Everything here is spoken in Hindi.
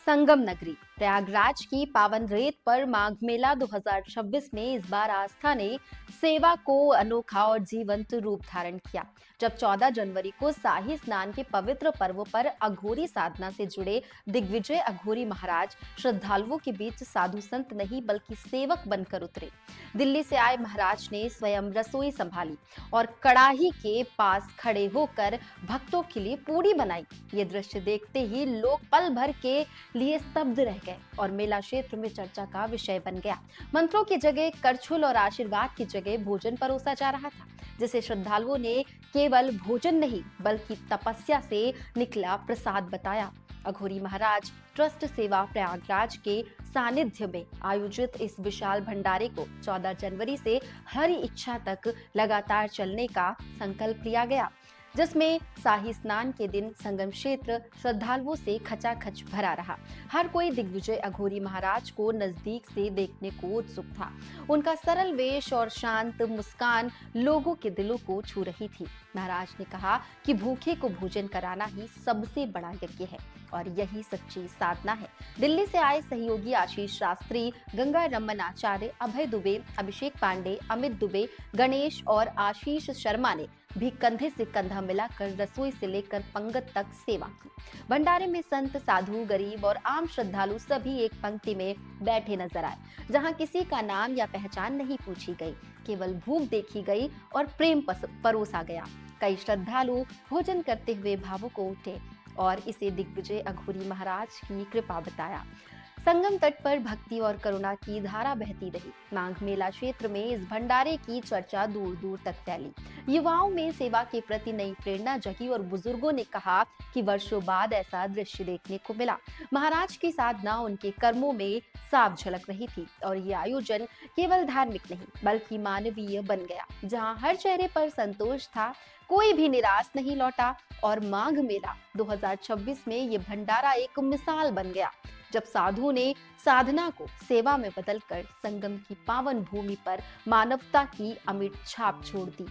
संगम नगरी प्रयागराज की पावन रेत पर माघ मेला 2026 में इस बार आस्था ने सेवा को अनोखा और जीवंत रूप धारण किया। जब 14 जनवरी को शाही स्नान के पवित्र पर्व पर अघोरी साधना से जुड़े दिग्विजय अघोरी महाराज श्रद्धालुओं के बीच साधु संत नहीं बल्कि सेवक बनकर उतरे। दिल्ली से आए महाराज ने स्वयं रसोई संभाली और कड़ाही के पास खड़े होकर भक्तों के लिए पूरी बनाई। ये दृश्य देखते ही लोग पल भर के लिए स्तब्ध रह गए और मेला क्षेत्र में चर्चा का विषय बन गया। मंत्रों की जगह करछुल और आशीर्वाद की जगह भोजन परोसा जा रहा था, जिसे श्रद्धालुओं ने केवल भोजन नहीं बल्कि तपस्या से निकला प्रसाद बताया। अघोरी महाराज ट्रस्ट सेवा प्रयागराज के सानिध्य में आयोजित इस विशाल भंडारे को 14 जनवरी से हर इच्छा तक लगातार चलने का संकल्प लिया गया, जिसमें शाही स्नान के दिन संगम क्षेत्र श्रद्धालुओं से खचाखच भरा रहा। हर कोई दिग्विजय अघोरी महाराज को नजदीक से देखने को उत्सुक था। उनका सरल वेश और शांत मुस्कान लोगों के दिलों को छू रही थी। महाराज ने कहा कि भूखे को भोजन कराना ही सबसे बड़ा यज्ञ है और यही सच्ची साधना है। दिल्ली से आए सहयोगी आशीष शास्त्री, गंगा रमन आचार्य, अभय दुबे, अभिषेक पांडे, अमित दुबे, गणेश और आशीष शर्मा ने भी कंधे से कंधा मिलाकर रसोई से लेकर पंगत तक सेवा की। भंडारे में संत, साधु, गरीब और आम श्रद्धालु सभी एक पंक्ति में बैठे नजर आए, जहां किसी का नाम या पहचान नहीं पूछी गई, केवल भूख देखी गई और प्रेम परोसा गया। कई श्रद्धालु भोजन करते हुए भावुक हो उठे और इसे दिग्विजय अघोरी महाराज की कृपा बताया। संगम तट पर भक्ति और करुणा की धारा बहती रही। माघ मेला क्षेत्र में इस भंडारे की चर्चा दूर दूर तक फैली। युवाओं में सेवा के प्रति नई प्रेरणा जगी और बुजुर्गों ने कहा कि वर्षों बाद ऐसा दृश्य देखने को मिला। महाराज की साधना उनके कर्मों में साफ झलक रही थी और ये आयोजन केवल धार्मिक नहीं बल्कि मानवीय बन गया, जहां हर चेहरे पर संतोष था, कोई भी निराश नहीं लौटा। और माघ मेला 2026 में ये भंडारा एक मिसाल बन गया, जब साधुओं ने साधना को सेवा में बदलकर संगम की पावन भूमि पर मानवता की अमिट छाप छोड़ दी।